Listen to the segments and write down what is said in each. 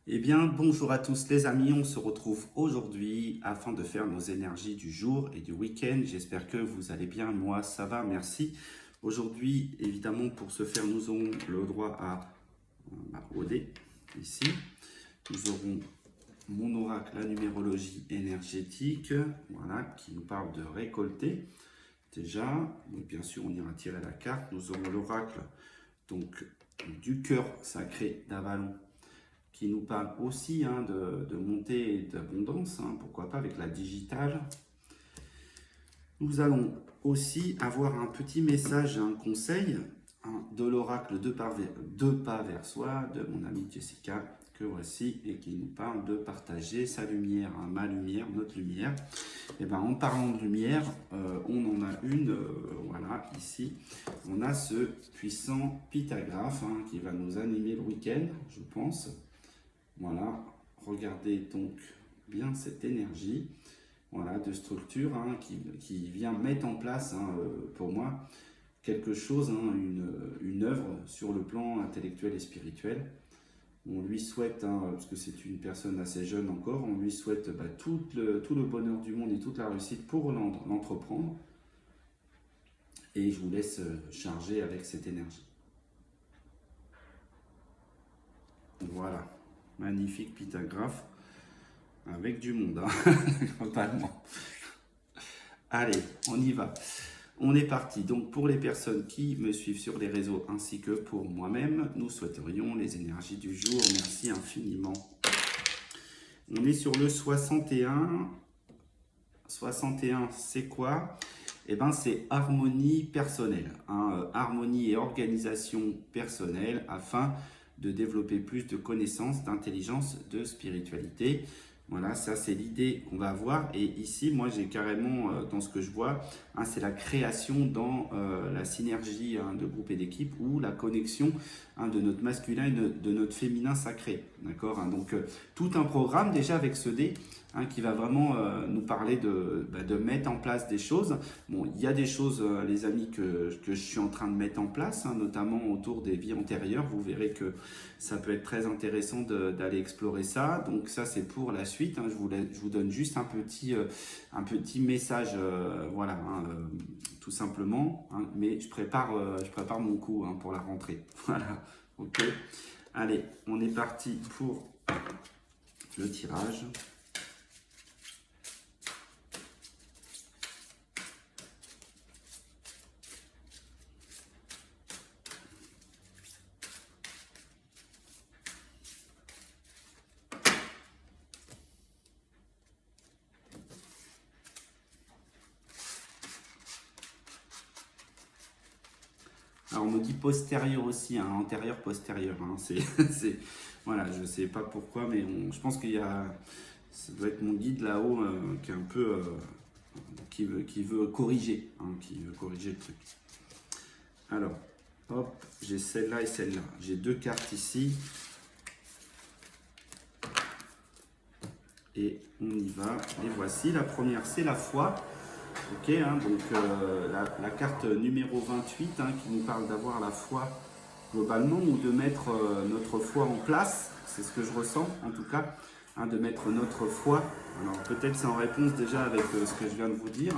Eh bien, bonjour à tous les amis, on se retrouve aujourd'hui afin de faire nos énergies du jour et du week-end. J'espère que vous allez bien, moi ça va, merci. Aujourd'hui, évidemment, pour ce faire, nous aurons le droit à OD, ici. Nous aurons mon oracle, la numérologie énergétique, voilà, qui nous parle de récolter. Déjà, donc bien sûr, on ira tirer la carte. Nous aurons l'oracle donc du cœur sacré d'Avalon, qui nous parle aussi de montée et d'abondance, pourquoi pas avec la digitale. Nous allons aussi avoir un petit message, un conseil de l'oracle deux pas vers soi, de mon amie Jessica, que voici, et qui nous parle de partager sa lumière, ma lumière, notre lumière. Et bien, en parlant de lumière, on en a une, voilà, ici. On a ce puissant pythagraphe qui va nous animer le week-end, je pense. Voilà, regardez donc bien cette énergie, voilà, de structure qui vient mettre en place, pour moi, quelque chose, une œuvre sur le plan intellectuel et spirituel. On lui souhaite, parce que c'est une personne assez jeune encore, on lui souhaite tout le bonheur du monde et toute la réussite pour l'entreprendre. Et je vous laisse charger avec cette énergie. Voilà, magnifique pythagraphe. Avec du monde, totalement. Allez, on y va. On est parti. Donc, pour les personnes qui me suivent sur les réseaux ainsi que pour moi-même, nous souhaiterions les énergies du jour. Merci infiniment. On est sur le 61. 61, c'est quoi? Eh bien, c'est harmonie personnelle. Harmonie et organisation personnelle afin de développer plus de connaissances, d'intelligence, de spiritualité. Voilà, ça c'est l'idée qu'on va avoir. Et ici, moi j'ai carrément, dans ce que je vois, c'est la création dans la synergie de groupe et d'équipe ou la connexion de notre masculin et de notre féminin sacré. D'accord, donc tout un programme déjà avec ce dé qui va vraiment nous parler de mettre en place des choses. Bon, il y a des choses, les amis, que je suis en train de mettre en place, notamment autour des vies antérieures. Vous verrez que ça peut être très intéressant d'aller explorer ça. Donc ça, c'est pour la suite. Je vous donne juste un petit message, voilà, tout simplement. Mais je prépare mon coup pour la rentrée. Voilà, ok. Allez, on est parti pour le tirage. Alors on me dit postérieur aussi, antérieur, postérieur. Voilà, je ne sais pas pourquoi, mais je pense qu'il y a, ça doit être mon guide là-haut qui est un peu, qui veut corriger, qui veut corriger le truc. Alors, hop, j'ai celle-là et celle-là. J'ai deux cartes ici. Et on y va. Les voici. La première, c'est la foi. Ok, donc la carte numéro 28 qui nous parle d'avoir la foi globalement ou de mettre notre foi en place. C'est ce que je ressens en tout cas, de mettre notre foi. Alors peut-être c'est en réponse déjà avec ce que je viens de vous dire.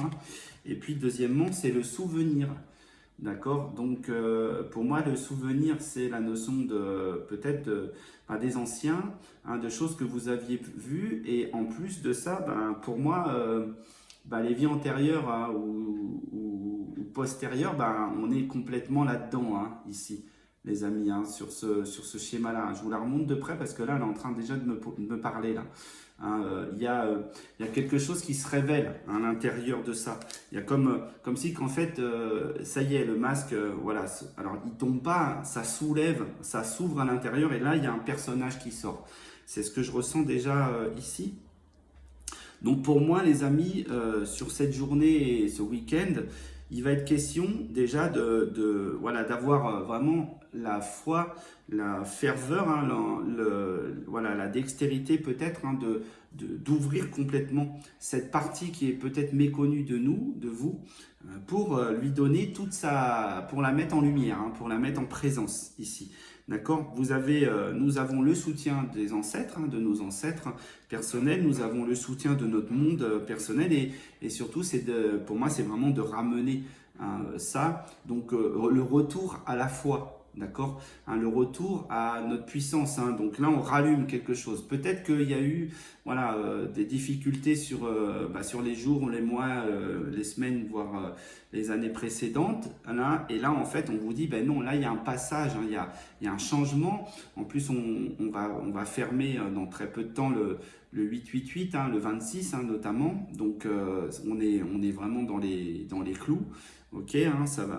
Et puis deuxièmement, c'est le souvenir. D'accord, donc pour moi le souvenir c'est la notion de peut-être des anciens, de choses que vous aviez vues, et en plus de ça, pour moi les vies antérieures ou postérieures, on est complètement là-dedans ici les amis, sur ce schéma-là. Je vous la remonte de près parce que là elle est en train déjà de me parler là. Il y a quelque chose qui se révèle à l'intérieur de ça. Il y a comme si qu'en fait, ça y est, le masque, voilà. Alors, il tombe pas, ça soulève, ça s'ouvre à l'intérieur et là, il y a un personnage qui sort. C'est ce que je ressens déjà ici. Donc, pour moi, les amis, sur cette journée et ce week-end, il va être question déjà voilà, d'avoir vraiment la foi, la ferveur, voilà, la dextérité peut-être d'ouvrir complètement cette partie qui est peut-être méconnue de nous, de vous, pour lui donner toute pour la mettre en lumière, pour la mettre en présence ici. d'accord? Nous avons le soutien des ancêtres, de nos ancêtres personnels, nous avons le soutien de notre monde personnel et surtout, pour moi, c'est vraiment de ramener ça, donc le retour à la foi. D'accord, le retour à notre puissance. Donc là, on rallume quelque chose. Peut-être qu'il y a eu voilà, des difficultés sur les jours, les mois, les semaines, voire les années précédentes. Là, et là, en fait, on vous dit, ben non, là, il y a un passage, il y a un changement. En plus, on va fermer dans très peu de temps le 888, le 26 notamment. Donc, on est vraiment dans les clous. Ok,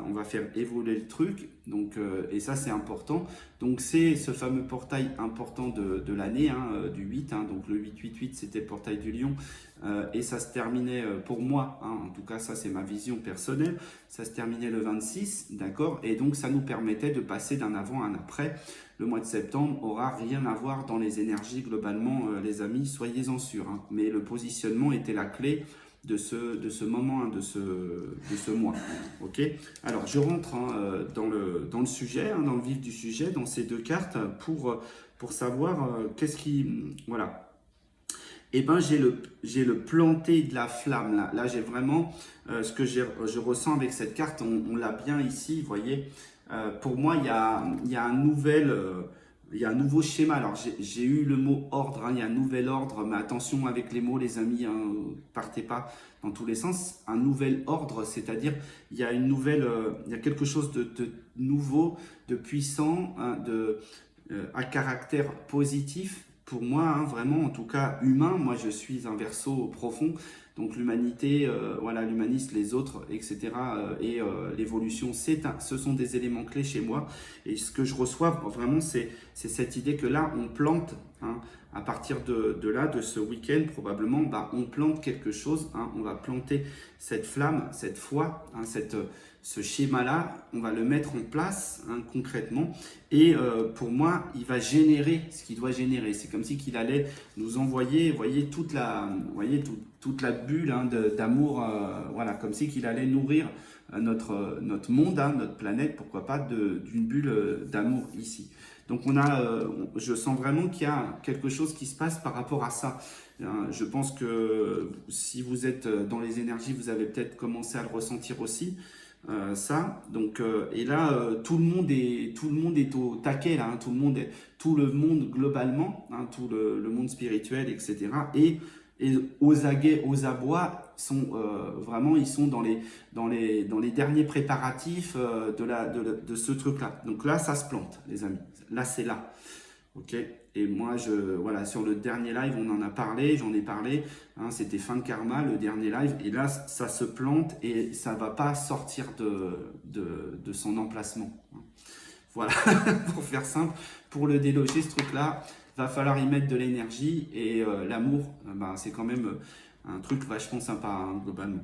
on va faire évoluer le truc, donc, et ça c'est important. Donc c'est ce fameux portail important de l'année, du 8, donc le 888 c'était le portail du lion, et ça se terminait pour moi, en tout cas ça c'est ma vision personnelle, ça se terminait le 26, d'accord, et donc ça nous permettait de passer d'un avant à un après. Le mois de septembre aura rien à voir dans les énergies globalement, les amis, soyez-en sûrs, mais le positionnement était la clé de ce moment, de ce mois. Ok. Alors je rentre dans le sujet, dans le vif du sujet, dans ces deux cartes pour savoir qu'est-ce qui, voilà. Et ben j'ai le planté de la flamme là. Là j'ai vraiment ce que je ressens avec cette carte. On l'a bien ici, vous voyez. Pour moi il y a un nouvel il y a un nouveau schéma. Alors, j'ai eu le mot ordre, il y a un nouvel ordre, mais attention avec les mots, les amis, partez pas dans tous les sens. Un nouvel ordre, c'est-à-dire, il y a il y a quelque chose de nouveau, de puissant, à caractère positif. Pour moi, vraiment, en tout cas humain, moi je suis un Verseau profond, donc l'humanité, voilà, l'humaniste, les autres, etc. L'évolution, ce sont des éléments clés chez moi. Et ce que je reçois vraiment, c'est cette idée que là, on plante, à partir de là, de ce week-end, probablement, on plante quelque chose, on va planter cette flamme, cette foi, ce schéma-là, on va le mettre en place concrètement. Et pour moi, il va générer ce qu'il doit générer. C'est comme si qu'il allait nous envoyer, voyez, toute la bulle d'amour, voilà, comme si qu'il allait nourrir notre monde, notre planète, pourquoi pas, d'une bulle d'amour ici. Donc je sens vraiment qu'il y a quelque chose qui se passe par rapport à ça. Je pense que si vous êtes dans les énergies, vous avez peut-être commencé à le ressentir aussi. Ça, donc, et là, tout le monde est au taquet, là, tout le monde globalement, tout le monde spirituel, etc. Et aux aguets, aux abois, vraiment, ils sont dans les derniers préparatifs de ce truc-là. Donc là, ça se plante, les amis. Là, c'est là. Ok. Et moi, voilà, sur le dernier live, on en a parlé, j'en ai parlé. C'était fin de karma, le dernier live. Et là, ça se plante et ça va pas sortir de son emplacement. Voilà, pour faire simple, pour le déloger, ce truc-là, va falloir y mettre de l'énergie. Et l'amour, c'est quand même un truc vachement sympa, globalement.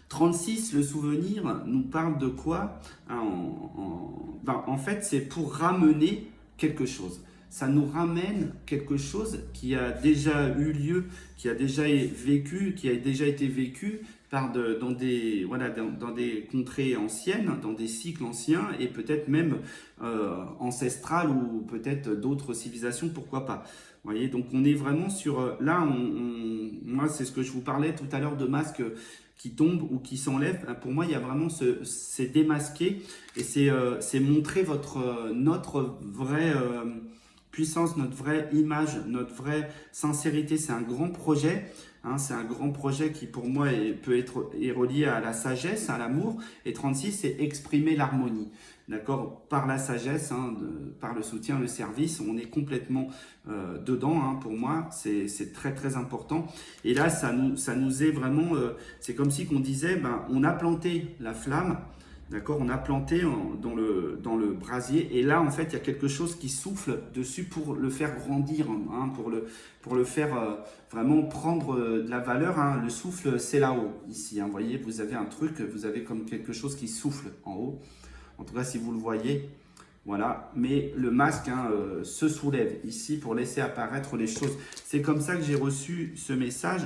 36, le souvenir, nous parle de quoi? En fait, c'est pour ramener quelque chose. Ça nous ramène quelque chose qui a déjà eu lieu, qui a déjà été vécu dans des contrées anciennes, dans des cycles anciens et peut-être même ancestrales ou peut-être d'autres civilisations, pourquoi pas. Vous voyez, donc on est vraiment sur... Là, moi, c'est ce que je vous parlais tout à l'heure de masques qui tombent ou qui s'enlèvent. Pour moi, il y a vraiment c'est démasquer et c'est montrer notre vraie puissance, notre vraie image, notre vraie sincérité. C'est un grand projet. C'est un grand projet qui pour moi est relié à la sagesse, à l'amour. Et 36, c'est exprimer l'harmonie. D'accord, par la sagesse, par le soutien, le service, on est complètement dedans. Pour moi, c'est très très important. Et là, ça nous est vraiment, c'est comme si qu'on disait, on a planté la flamme, d'accord, on a planté dans le brasier. Et là, en fait, il y a quelque chose qui souffle dessus pour le faire grandir, pour le faire vraiment prendre de la valeur. Le souffle, c'est là-haut, ici. Vous voyez, vous avez un truc, vous avez comme quelque chose qui souffle en haut. En tout cas, si vous le voyez, Voilà, mais le masque se soulève ici pour laisser apparaître les choses. C'est comme ça que j'ai reçu ce message.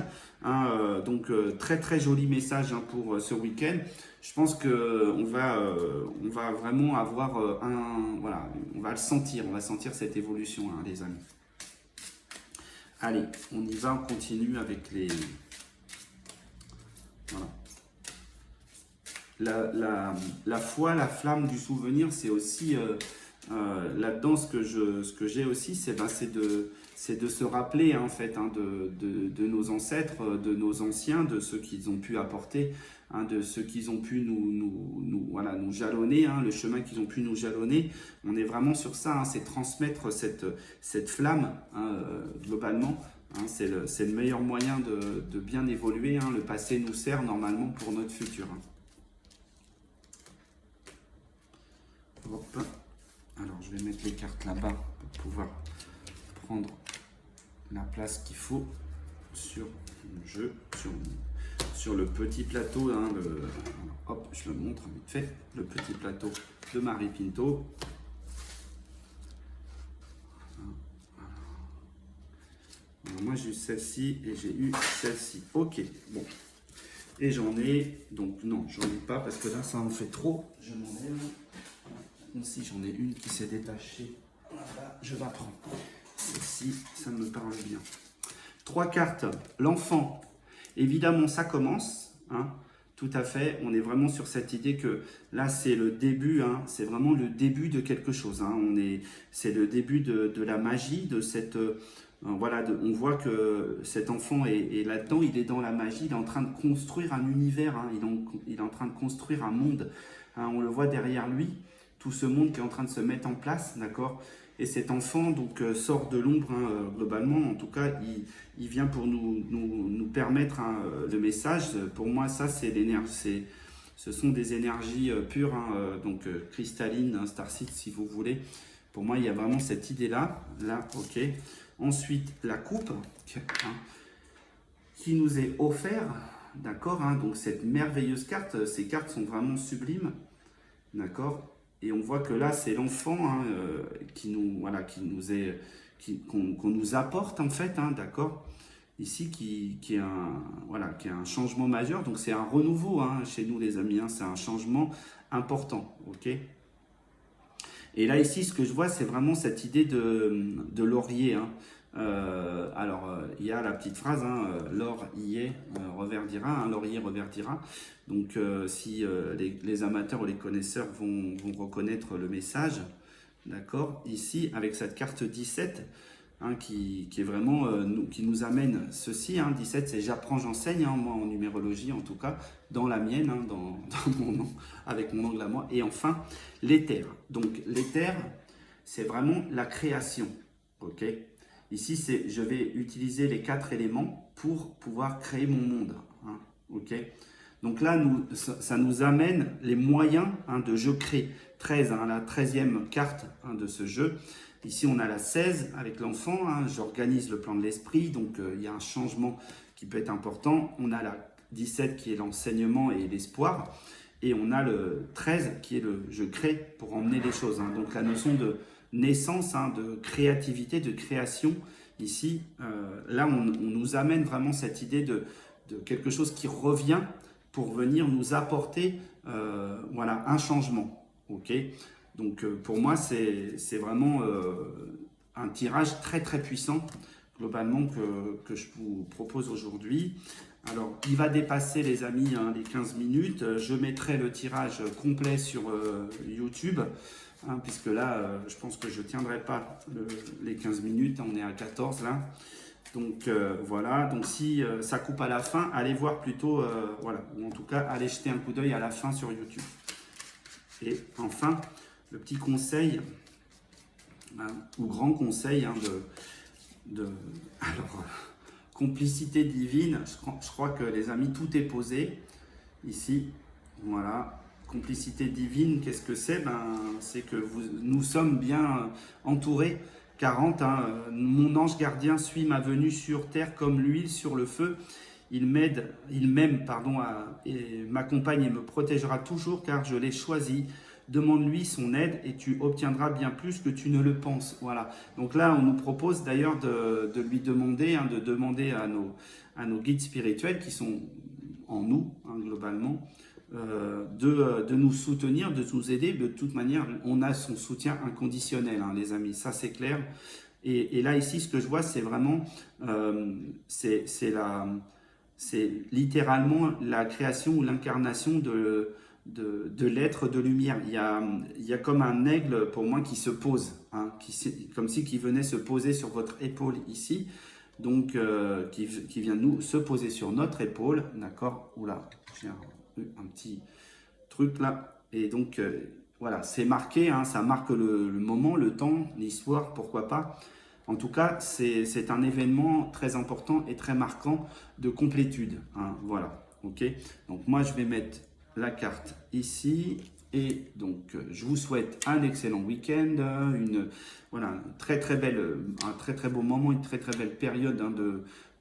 Donc, très très joli message pour ce week-end. Je pense que on va vraiment avoir voilà, on va le sentir, on va sentir cette évolution, les amis. Allez, on y va, on continue avec les... Voilà. La foi, la flamme du souvenir, c'est aussi là-dedans ce que j'ai aussi, c'est de se rappeler en fait de nos ancêtres, de nos anciens, de ceux qu'ils ont pu apporter, de ceux qu'ils ont pu voilà, nous jalonner, le chemin qu'ils ont pu nous jalonner. On est vraiment sur ça, c'est transmettre cette flamme globalement. C'est le meilleur moyen de bien évoluer. Le passé nous sert normalement pour notre futur. Hop. Alors, je vais mettre les cartes là-bas pour pouvoir prendre la place qu'il faut sur le jeu, sur le petit plateau. Hop, je le montre vite fait. Le petit plateau de Marie Pinto. Alors, moi, j'ai eu celle-ci et j'ai eu celle-ci. Ok, bon. Et j'en ai, donc non, j'en ai pas parce que là, ça en fait trop. Je m'en ai aussi, j'en ai une qui s'est détachée. Voilà, je la prends. Celle-ci, ça me parle bien. 3 cartes. L'enfant. Évidemment, ça commence. Tout à fait. On est vraiment sur cette idée que là, c'est le début. C'est vraiment le début de quelque chose. C'est le début de la magie, de cette... voilà, on voit que cet enfant est là-dedans, il est dans la magie, il est en train de construire un univers, il est en train de construire un monde. On le voit derrière lui, tout ce monde qui est en train de se mettre en place, d'accord? Et cet enfant donc sort de l'ombre, globalement, en tout cas, il vient pour nous permettre le message. Pour moi, ça, c'est l'énergie, ce sont des énergies pures, donc cristallines, Starseed, si vous voulez. Pour moi, il y a vraiment cette idée-là, là, ok. Ensuite, la coupe qui nous est offerte, d'accord, donc cette merveilleuse carte, ces cartes sont vraiment sublimes, d'accord. Et on voit que là, c'est l'enfant qu'on nous apporte en fait, d'accord. Ici, qui est un changement majeur. Donc c'est un renouveau chez nous les amis. C'est un changement important, ok. Et là ici, ce que je vois, c'est vraiment cette idée de laurier. Il y a la petite phrase, l'or y est, reverdira, laurier reverdira. Donc, si les amateurs ou les connaisseurs vont reconnaître le message, d'accord, ici, avec cette carte 17, qui est vraiment, qui nous amène ceci, 17, c'est j'apprends, j'enseigne, moi en numérologie en tout cas, dans la mienne, dans mon nom, avec mon angle à moi. Et enfin, l'éther. Donc, l'éther, c'est vraiment la création, ok. Ici, je vais utiliser les 4 éléments pour pouvoir créer mon monde. Ok. Donc là, ça nous amène les moyens de je crée. 13, la 13e carte de ce jeu. Ici, on a la 16 avec l'enfant. J'organise le plan de l'esprit. Donc, il y a un changement qui peut être important. On a la 17 qui est l'enseignement et l'espoir. Et on a le 13 qui est le je crée pour emmener les choses. Donc, la notion de naissance, de créativité, de création. Ici, là, on nous amène vraiment cette idée de quelque chose qui revient pour venir nous apporter voilà, un changement. Ok. Donc, pour moi, c'est vraiment un tirage très, très puissant, globalement, que je vous propose aujourd'hui. Alors, il va dépasser, les amis, les 15 minutes. Je mettrai le tirage complet sur YouTube. Puisque là, je pense que je ne tiendrai pas les 15 minutes, on est à 14 là. Donc voilà, donc si ça coupe à la fin, allez voir plutôt, voilà, ou en tout cas, allez jeter un coup d'œil à la fin sur YouTube. Et enfin, le petit conseil, ou grand conseil alors, complicité divine, je crois que les amis, tout est posé ici, voilà. Complicité divine, qu'est-ce que c'est? C'est que nous sommes bien entourés. 40, mon ange gardien suit ma venue sur terre comme l'huile sur le feu. Il m'aime, et m'accompagne et me protégera toujours car je l'ai choisi. demande-lui son aide et tu obtiendras bien plus que tu ne le penses. Voilà. Donc là, on nous propose d'ailleurs de lui demander, de demander à nos guides spirituels qui sont en nous, globalement, de nous soutenir, de nous aider. De toute manière, on a son soutien inconditionnel, les amis, ça c'est clair. Et là, ici, ce que je vois, c'est vraiment, c'est littéralement la création ou l'incarnation de l'être de lumière. Il y a comme un aigle, pour moi, qui se pose, comme si qui venait se poser sur votre épaule ici, donc qui vient nous se poser sur notre épaule, d'accord? Oula, j'ai un petit truc là, et donc voilà, c'est marqué, ça marque le moment, le temps, l'histoire, pourquoi pas. En tout cas, c'est un événement très important et très marquant de complétude. Voilà, ok. Donc moi, je vais mettre la carte ici. Et donc, je vous souhaite un excellent week-end, voilà, un très très beau moment, une très très belle période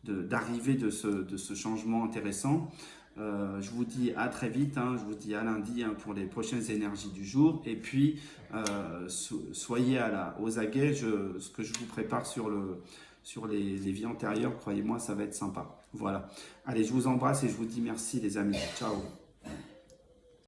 d'arrivée de ce changement intéressant. Je vous dis à très vite, je vous dis à lundi pour les prochaines énergies du jour. Et puis, soyez aux aguets, ce que je vous prépare sur les vies antérieures, croyez-moi, ça va être sympa. Voilà. Allez, je vous embrasse et je vous dis merci les amis. Ciao.